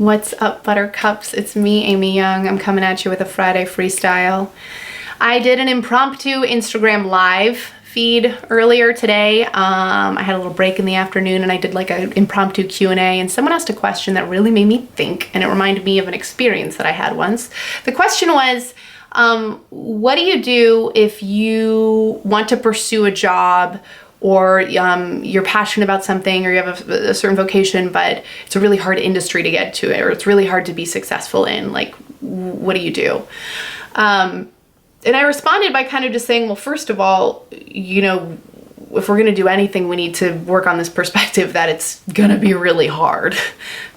What's up, Buttercups? It's me, Amy Young. I'm coming at you with a Friday freestyle. I did an impromptu Instagram live feed earlier today. I had a little break in the afternoon and I did like an impromptu Q&A, and someone asked a question that really made me think, and it reminded me of an experience that I had once. The question was, what do you do if you want to pursue a job, or you're passionate about something, or you have a certain vocation, but it's a really hard industry to get to it, or it's really hard to be successful in? Like, what do you do? And I responded by kind of just saying, well, first of all, you know, if we're going to do anything, we need to work on this perspective that it's going to be really hard,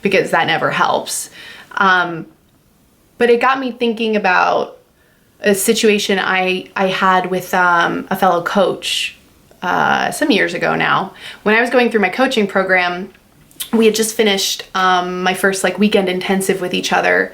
because that never helps. But it got me thinking about a situation I had with a fellow coach some years ago now. When I was going through my coaching program, we had just finished my first like weekend intensive with each other,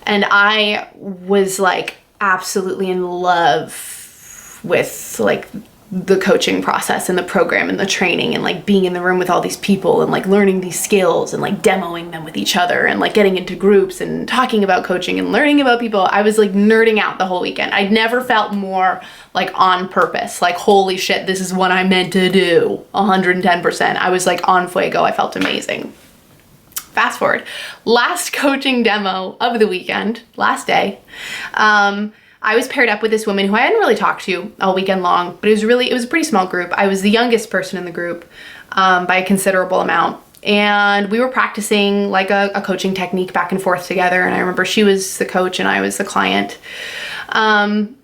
and I was like absolutely in love with like the coaching process and the program and the training, and like being in the room with all these people and like learning these skills and like demoing them with each other and like getting into groups and talking about coaching and learning about people. I was like nerding out the whole weekend. I'd never felt more like on purpose, like holy shit, this is what I meant to do. 110%. I was like on fuego. I felt amazing. Fast forward, last coaching demo of the weekend, last day, I was paired up with this woman who I hadn't really talked to all weekend long, but it was a pretty small group. I was the youngest person in the group by a considerable amount. And we were practicing like a coaching technique back and forth together. And I remember she was the coach and I was the client. And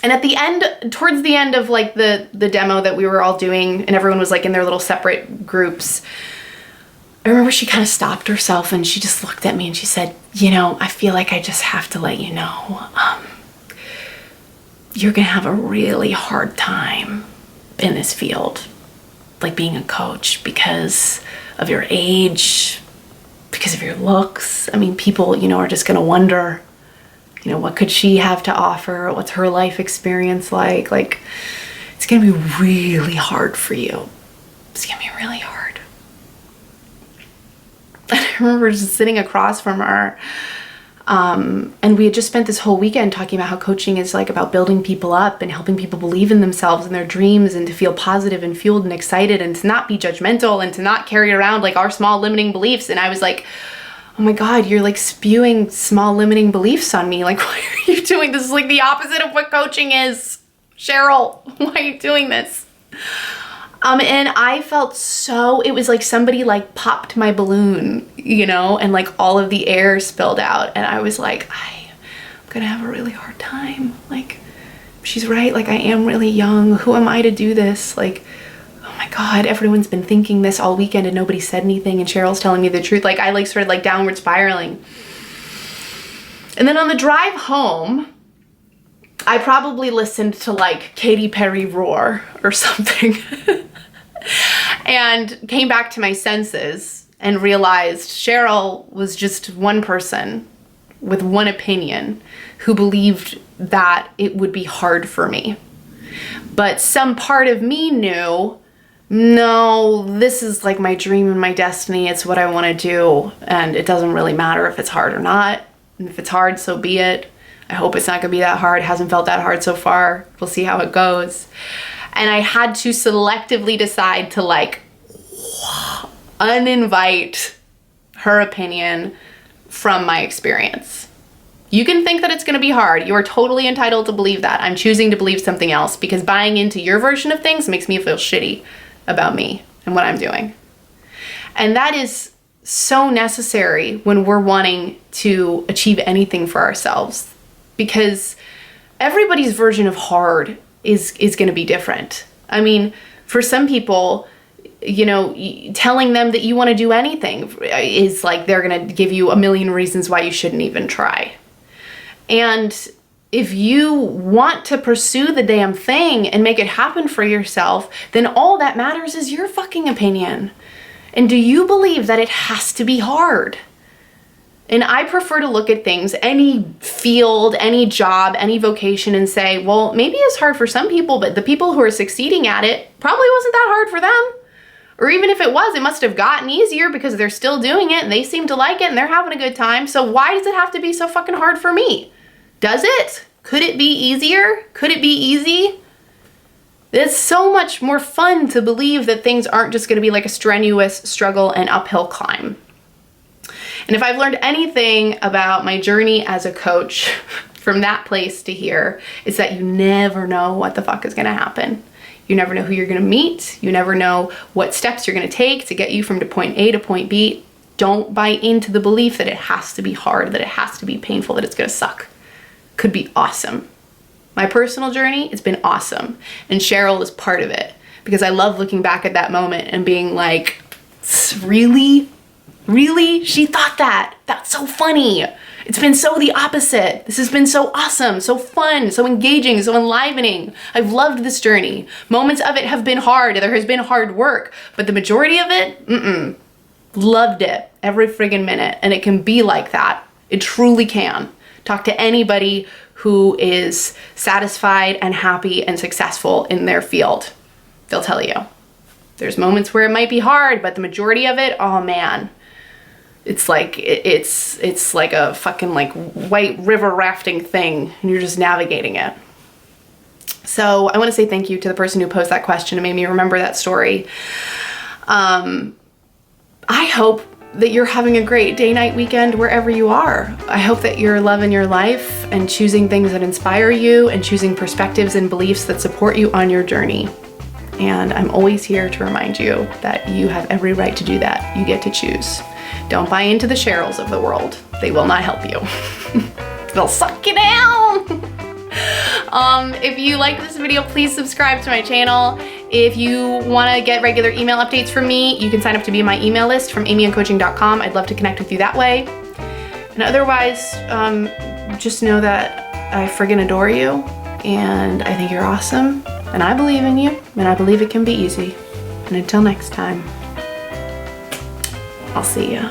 at the end, towards the end of like the demo that we were all doing, and everyone was like in their little separate groups, I remember she kind of stopped herself and she just looked at me and she said, you know, I feel like I just have to let you know, you're gonna have a really hard time in this field, like being a coach, because of your age, because of your looks. I mean, people, you know, are just gonna wonder, you know, what could she have to offer? What's her life experience like? Like, it's gonna be really hard for you. It's gonna be really hard. I remember just sitting across from her, and we had just spent this whole weekend talking about how coaching is like about building people up and helping people believe in themselves and their dreams, and to feel positive and fueled and excited, and to not be judgmental, and to not carry around like our small limiting beliefs. And I was like, oh my God, you're like spewing small limiting beliefs on me. Like, why are you doing this? Is like the opposite of what coaching is. Cheryl, why are you doing this? And I felt so, it was like somebody like popped my balloon, you know, and like all of the air spilled out. And I was like, I'm gonna have a really hard time. Like, she's right. Like, I am really young. Who am I to do this? Like, oh my God, everyone's been thinking this all weekend and nobody said anything. And Cheryl's telling me the truth. Like, I like started like downward spiraling. And then on the drive home, I probably listened to like Katy Perry Roar or something. And came back to my senses and realized Cheryl was just one person with one opinion who believed that it would be hard for me. But some part of me knew, no, this is like my dream and my destiny. It's what I want to do. And it doesn't really matter if it's hard or not. And if it's hard, so be it. I hope it's not going to be that hard. It hasn't felt that hard so far. We'll see how it goes. And I had to selectively decide to like uninvite her opinion from my experience. You can think that it's going to be hard. You are totally entitled to believe that. I'm choosing to believe something else, because buying into your version of things makes me feel shitty about me and what I'm doing. And that is so necessary when we're wanting to achieve anything for ourselves, because everybody's version of hard is going to be different. I mean, for some people, you know, telling them that you want to do anything is like they're going to give you a million reasons why you shouldn't even try. And if you want to pursue the damn thing and make it happen for yourself, then all that matters is your fucking opinion. And do you believe that it has to be hard? And I prefer to look at things, any field, any job, any vocation, and say, well, maybe it's hard for some people, but the people who are succeeding at it probably wasn't that hard for them. Or even if it was, it must have gotten easier because they're still doing it and they seem to like it and they're having a good time. So why does it have to be so fucking hard for me? Does it? Could it be easier? Could it be easy? It's so much more fun to believe that things aren't just gonna be like a strenuous struggle and uphill climb. And if I've learned anything about my journey as a coach from that place to here, it's that you never know what the fuck is gonna happen. You never know who you're gonna meet. You never know what steps you're gonna take to get you from point A to point B. Don't buy into the belief that it has to be hard, that it has to be painful, that it's gonna suck. Could be awesome. My personal journey, it's been awesome. And Cheryl is part of it because I love looking back at that moment and being like, really? Really? She thought that? That's so funny. It's been so the opposite. This has been so awesome, so fun, so engaging, so enlivening. I've loved this journey. Moments of it have been hard. There has been hard work, but the majority of it, loved it every friggin' minute. And it can be like that. It truly can. Talk to anybody who is satisfied and happy and successful in their field. They'll tell you. There's moments where it might be hard, but the majority of it, oh man. It's like it's like a fucking like white river rafting thing and you're just navigating it. So I want to say thank you to the person who posed that question and made me remember that story. I hope that you're having a great day, night, weekend, wherever you are. I hope that you're loving your life and choosing things that inspire you and choosing perspectives and beliefs that support you on your journey. And I'm always here to remind you that you have every right to do that. You get to choose. Don't buy into the Cheryls of the world. They will not help you. They'll suck you down. If you like this video, please subscribe to my channel. If you want to get regular email updates from me, you can sign up to be on my email list from amyyoungcoaching.com. I'd love to connect with you that way. And otherwise, just know that I friggin' adore you and I think you're awesome and I believe in you and I believe it can be easy. And until next time, I'll see ya.